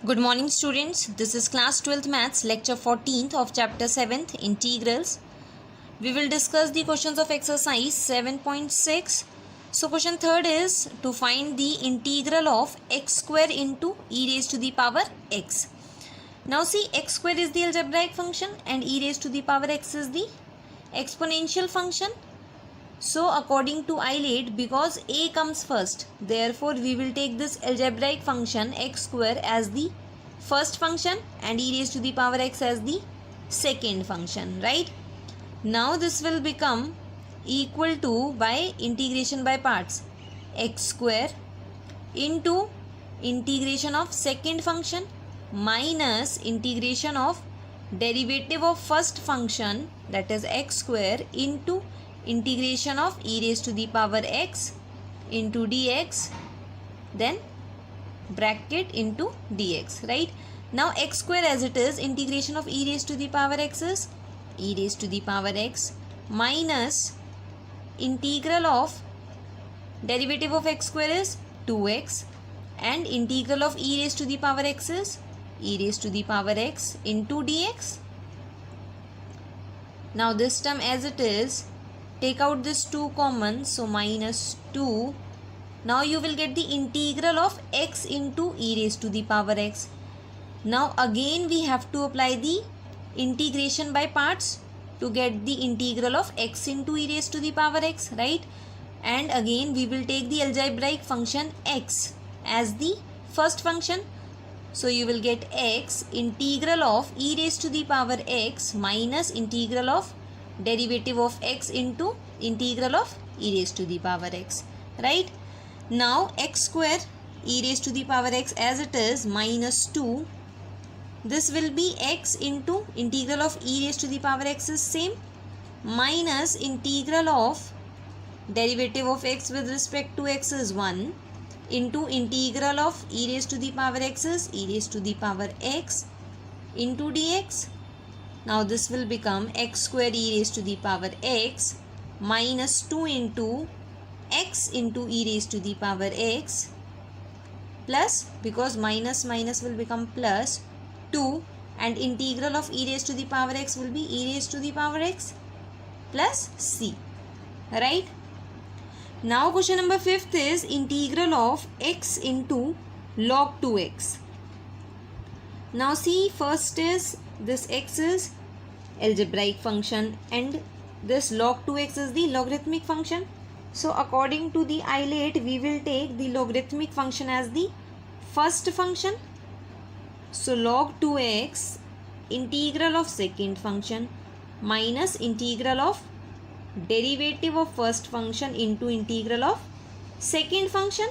Good morning students, this is class 12th maths lecture 14th of chapter 7th integrals. We will discuss the questions of exercise 7.6. So question third is to find the integral of x square into e raised to the power x. Now see, x square is the algebraic function and e raised to the power x is the exponential function. So according to Eilert, because a comes first, therefore we will take this algebraic function x square as the first function and e raised to the power x as the second function, right? Now this will become equal to, by integration by parts, x square into integration of second function minus integration of derivative of first function, that is x square, into integration of e raised to the power x into dx, then bracket into dx, right? Now x square as it is, integration of e raised to the power x is e raised to the power x minus integral of derivative of x square is 2x and integral of e raised to the power x is e raised to the power x into dx. Now this term as it is, take out this 2 common, so minus 2. Now you will get the integral of x into e raised to the power x. Now again we have to apply the integration by parts to get the integral of x into e raised to the power x, right? And again we will take the algebraic function x as the first function. So you will get x integral of e raised to the power x minus integral of derivative of x into integral of e raised to the power x, right? Now x square e raised to the power x as it is minus 2. This will be x into integral of e raised to the power x is same minus integral of derivative of x with respect to x is 1 into integral of e raised to the power x is e raised to the power x into dx. Now this will become x square e raised to the power x minus 2 into x into e raised to the power x plus, because minus minus will become plus, 2, and integral of e raised to the power x will be e raised to the power x plus c, right? Now question number 5th is integral of x into log 2x. Now see, first is this x is algebraic function and this log 2x is the logarithmic function. So according to the Eilert, we will take the logarithmic function as the first function. So log 2x integral of second function minus integral of derivative of first function into integral of second function.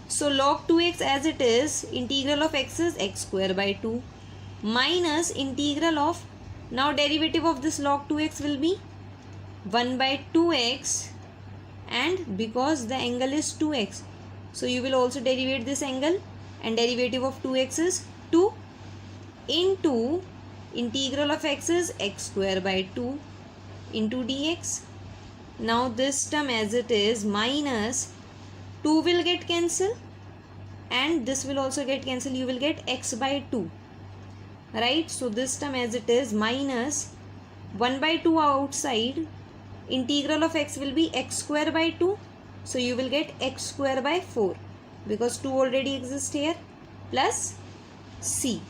So log 2x as it is, integral of x is x square by 2 minus integral of, now derivative of this log 2x will be 1 by 2x, and because the angle is 2x, so you will also derivate this angle, and derivative of 2x is 2 into integral of x is x square by 2 into dx. Now this term as it is minus 2 will get cancelled and this will also get cancelled, you will get x by 2, right? So this term as it is minus 1 by 2 outside, integral of x will be x square by 2, so you will get x square by 4 because 2 already exists here, plus c,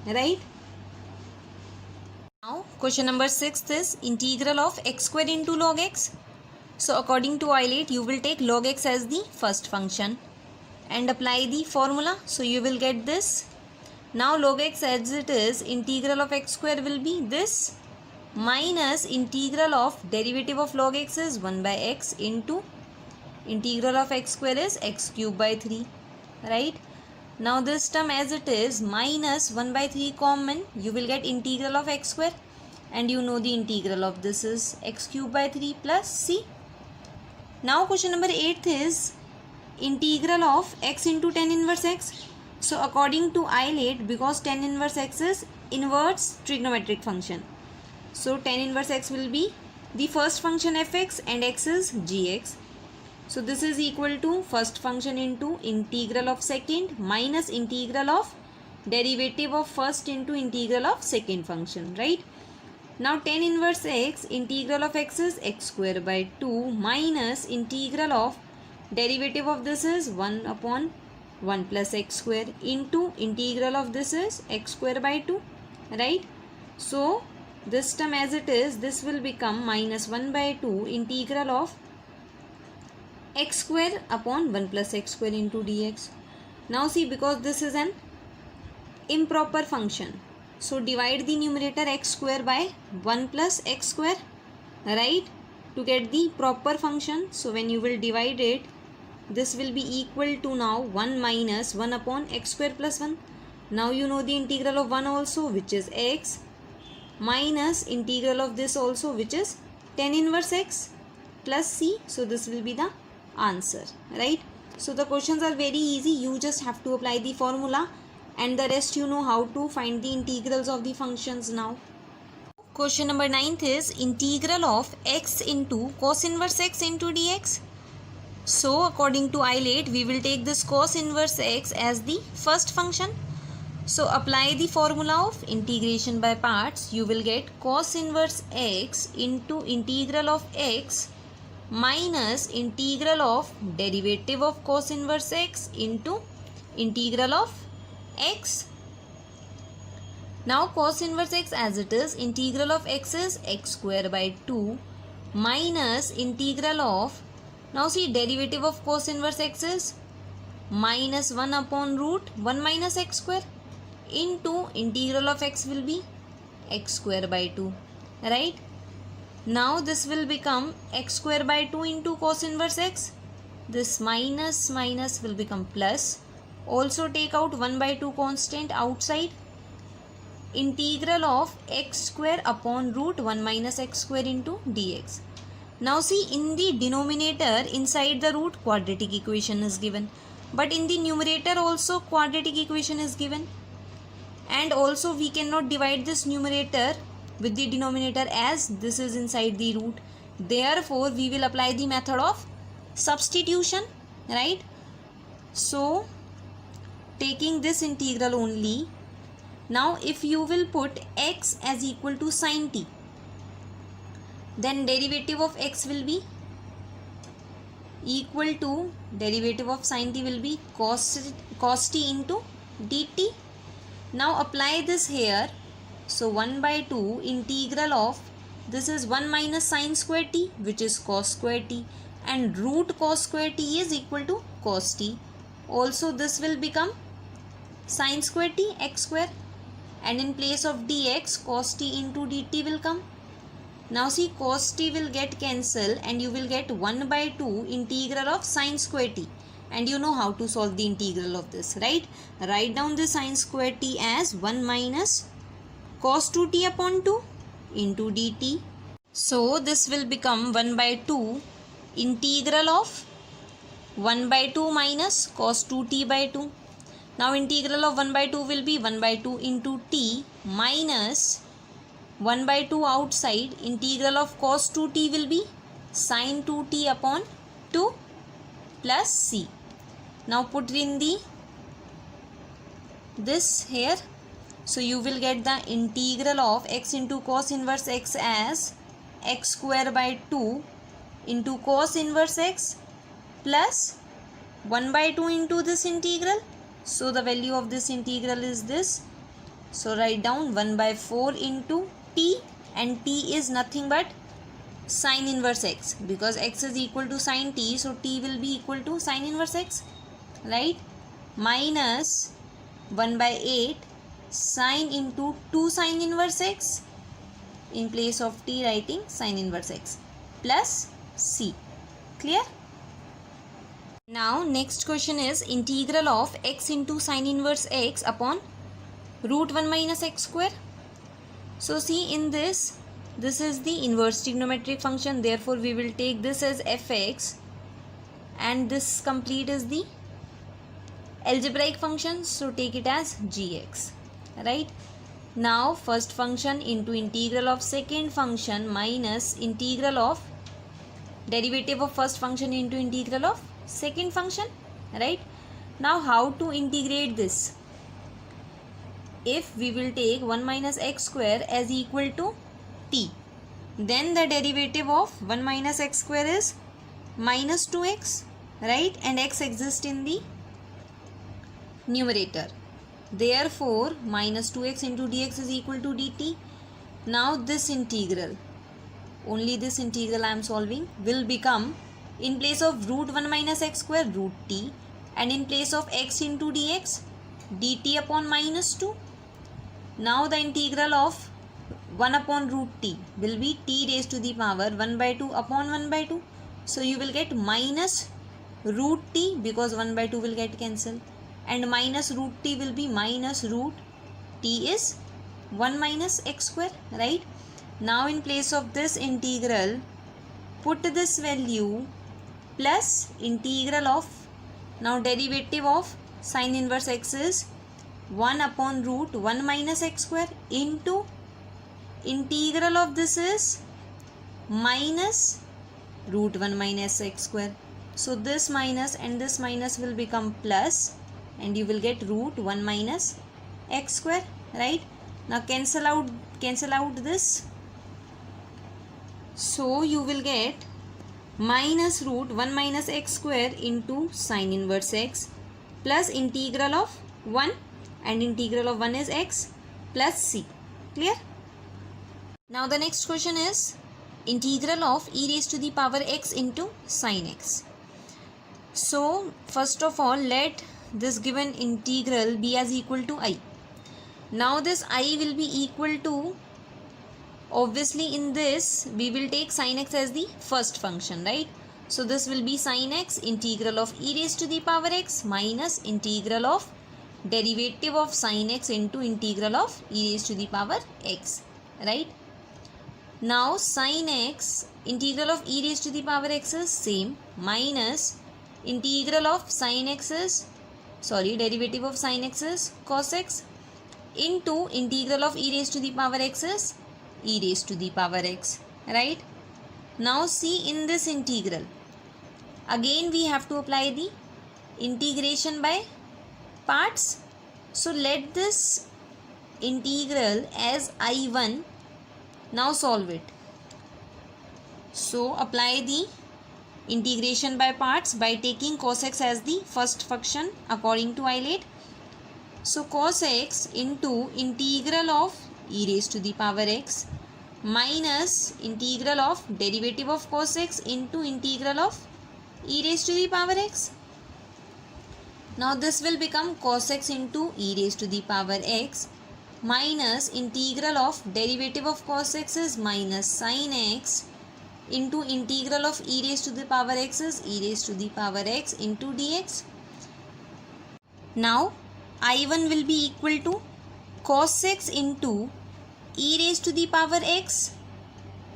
right? Now question number 6 is integral of x square into log x. So according to Eilert, you will take log x as the first function and apply the formula, so you will get this. Now log x as it is, integral of x square will be this minus integral of derivative of log x is 1 by x into integral of x square is x cube by 3, right? Now this term as it is minus 1 by 3 common, you will get integral of x square, and you know the integral of this is x cube by 3 plus c. Now question number 8 is integral of x into tan inverse x. So according to Eilert, because tan inverse x is inverse trigonometric function, so tan inverse x will be the first function fx and x is gx. So this is equal to first function into integral of second minus integral of derivative of first into integral of second function, right? Now tan inverse x, integral of x is x square by 2 minus integral of derivative of this is 1 upon 1 plus x square into integral of this is x square by 2, right? So this term as it is, this will become minus 1 by 2 integral of x square upon 1 plus x square into dx. Now see, because this is an improper function, so divide the numerator x square by 1 plus x square, right, to get the proper function. So when you will divide it, this will be equal to now 1 minus 1 upon x square plus 1. Now you know the integral of 1 also, which is x, minus integral of this also, which is tan inverse x plus c. So this will be the answer, right? So the questions are very easy. You just have to apply the formula, and the rest you know how to find the integrals of the functions now. Question number 9th is integral of x into cos inverse x into dx. So according to ILATE, we will take this cos inverse x as the first function. So apply the formula of integration by parts. You will get cos inverse x into integral of x minus integral of derivative of cos inverse x into integral of x. Now cos inverse x as it is, integral of x is x square by 2 minus integral of, now see, derivative of cos inverse x is minus 1 upon root 1 minus x square into integral of x will be x square by 2, right? Now this will become x square by 2 into cos inverse x. This minus minus will become plus. Also take out 1 by 2 constant outside. Integral of x square upon root 1 minus x square into dx. Now see, in the denominator inside the root quadratic equation is given, but in the numerator also quadratic equation is given, and also we cannot divide this numerator with the denominator as this is inside the root. Therefore we will apply the method of substitution, right? So taking this integral only, now if you will put x as equal to sin t, then derivative of x will be equal to derivative of sin t will be cos t into dt. Now apply this here. So 1 by 2 integral of, this is 1 minus sin square t, which is cos square t, and root cos square t is equal to cos t. Also this will become sin square t x square, and in place of dx cos t into dt will come. Now see, cos t will get cancelled and you will get 1 by 2 integral of sin square t, and you know how to solve the integral of this, right? Write down the sin square t as 1 minus cos 2t upon 2 into dt. So this will become 1 by 2 integral of 1 by 2 minus cos 2t by 2. Now integral of 1 by 2 will be 1 by 2 into t minus 1 by 2 outside, integral of cos 2t will be sin 2t upon 2 plus c. Now put in the this here. So you will get the integral of x into cos inverse x as x square by 2 into cos inverse x plus 1 by 2 into this integral. So the value of this integral is this. So write down 1 by 4 into t, and t is nothing but sin inverse x, because x is equal to sin t, so t will be equal to sin inverse x, right? Minus 1 by 8 sin into 2 sin inverse x, in place of t writing sin inverse x, plus c. Clear? Now next question is integral of x into sin inverse x upon root 1 minus x square. So see, in this is the inverse trigonometric function, therefore we will take this as fx, and this complete is the algebraic function, so take it as gx, right? Now first function into integral of second function minus integral of derivative of first function into integral of second function, right? Now how to integrate this? if we will take 1 minus x square as equal to t, then the derivative of 1 minus x square is minus 2x, right? And x exists in the numerator. Therefore, minus 2x into dx is equal to dt. Now this integral, only this integral I am solving, will become, in place of root 1 minus x square, root t, and in place of x into dx, dt upon minus 2. Now the integral of 1 upon root t will be t raised to the power 1 by 2 upon 1 by 2. So you will get minus root t, because 1 by 2 will get cancelled, and minus root t will be minus root t is 1 minus x square, right? Now in place of this integral, put this value plus integral of, now derivative of sine inverse x is 1 upon root 1 minus x square into integral of this is minus root 1 minus x square. So this minus and this minus will become plus, and you will get root 1 minus x square, right? Now cancel out this. So you will get minus root 1 minus x square into sine inverse x plus integral of 1, and integral of 1 is x plus c. Clear? Now the next question is integral of e raised to the power x into sine x. So first of all, let this given integral be as equal to I. Now this I will be equal to, obviously in this we will take sine x as the first function, right? So this will be sine x integral of e raised to the power x minus integral of derivative of sine x into integral of e raised to the power x, right? Now sine x integral of e raised to the power x is same, minus integral of sine x is, derivative of sine x is cos x, into integral of e raised to the power x is e raised to the power x, right? Now see, in this integral, again we have to apply the integration by parts. So let this integral as I1, now solve it. So apply the integration by parts by taking cos x as the first function according to Eilert. So cos x into integral of e raised to the power x minus integral of derivative of cos x into integral of e raised to the power x. Now this will become cos x into e raised to the power x minus integral of derivative of cos x is minus sin x into integral of e raised to the power x is e raised to the power x into dx. Now I1 will be equal to cos x into e raised to the power x.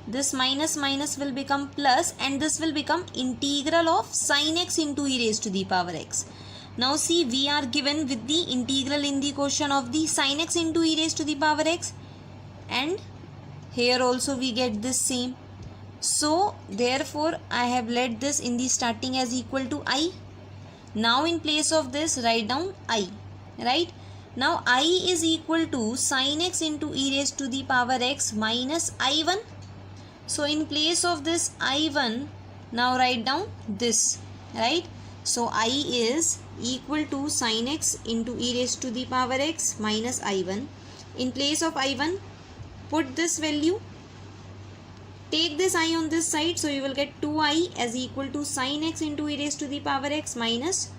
This minus minus will become plus, and this will become integral of sin x into e raised to the power x. Now see, we are given with the integral in the question of the sin x into e raised to the power x, and here also we get this same. So therefore I have let this in the starting as equal to I. Now in place of this write down I, right? Now I is equal to sin x into e raised to the power x minus I1. So in place of this I1, now write down this, right? So I is equal to sin x into e raised to the power x minus I1. In place of I1, put this value. Take this I on this side, so you will get 2I as equal to sin x into e raised to the power x minus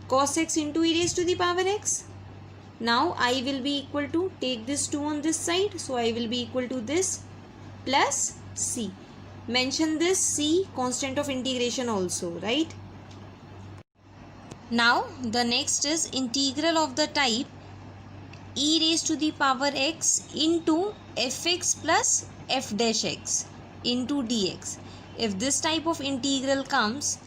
cos x into e raised to the power x. Now I will be equal to, take this 2 on this side, so I will be equal to this plus c. Mention this c constant of integration also, right? Now the next is integral of the type e raised to the power x into fx plus f dash x into dx. If this type of integral comes,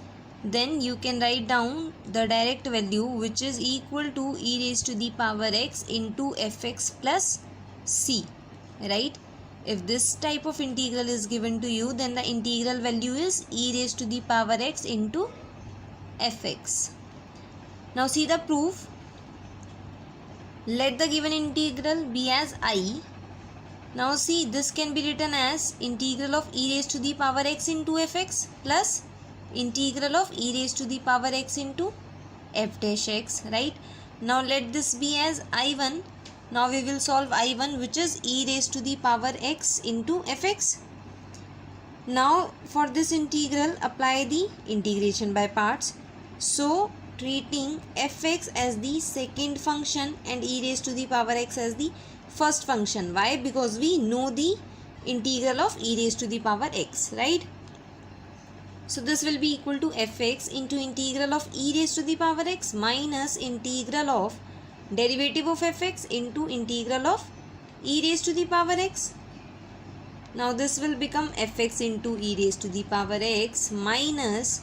then you can write down the direct value, which is equal to e raised to the power x into fx plus c, right? If this type of integral is given to you, then the integral value is e raised to the power x into fx. Now see the proof. Let the given integral be as I. Now see, this can be written as integral of e raised to the power x into fx plus integral of e raised to the power x into f dash x, right? Now let this be as I1. Now we will solve I1, which is e raised to the power x into fx. Now for this integral, apply the integration by parts. So treating fx as the second function and e raised to the power x as the first function. Why? Because we know the integral of e raised to the power x, right? So this will be equal to fx into integral of e raised to the power x minus integral of derivative of fx into integral of e raised to the power x. Now this will become fx into e raised to the power x minus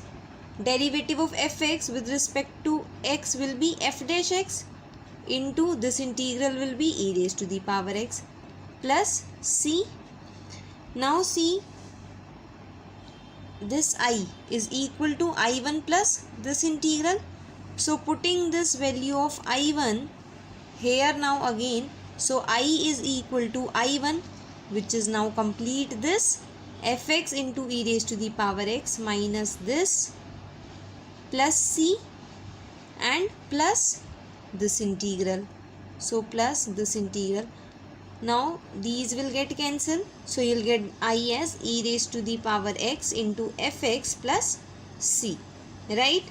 derivative of fx with respect to x will be f dash x into this integral will be e raised to the power x plus c. Now see, this I is equal to I1 plus this integral. So putting this value of I1 here now again, so I is equal to I1, which is now complete this fx into e raised to the power x minus this plus c and plus this integral. So plus this integral. Now these will get cancelled. So you will get I as e raised to the power x into fx plus c, right?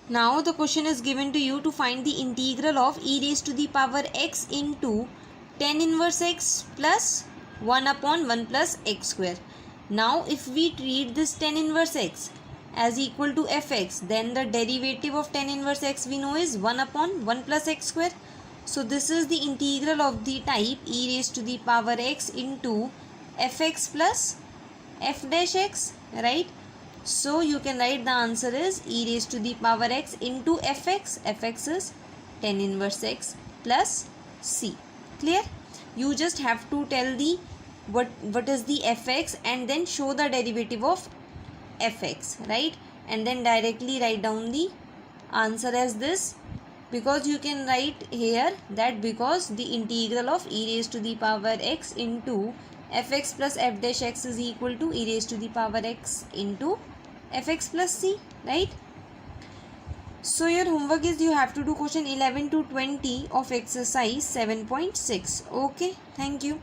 Now the question is given to you to find the integral of e raised to the power x into tan inverse x plus 1 upon 1 plus x square. Now if we treat this tan inverse x as equal to fx, then the derivative of tan inverse x we know is 1 upon 1 plus x square. So this is the integral of the type e raised to the power x into fx plus f dash x, right? So you can write the answer is e raised to the power x into fx. Fx is tan inverse x plus c. Clear? You just have to tell the what is the fx and then show the derivative of fx, right? And then directly write down the answer as this, because you can write here that because the integral of e raised to the power x into fx plus f dash x is equal to e raised to the power x into fx plus c, right? So your homework is you have to do question 11 to 20 of exercise 7.6. Okay, thank you.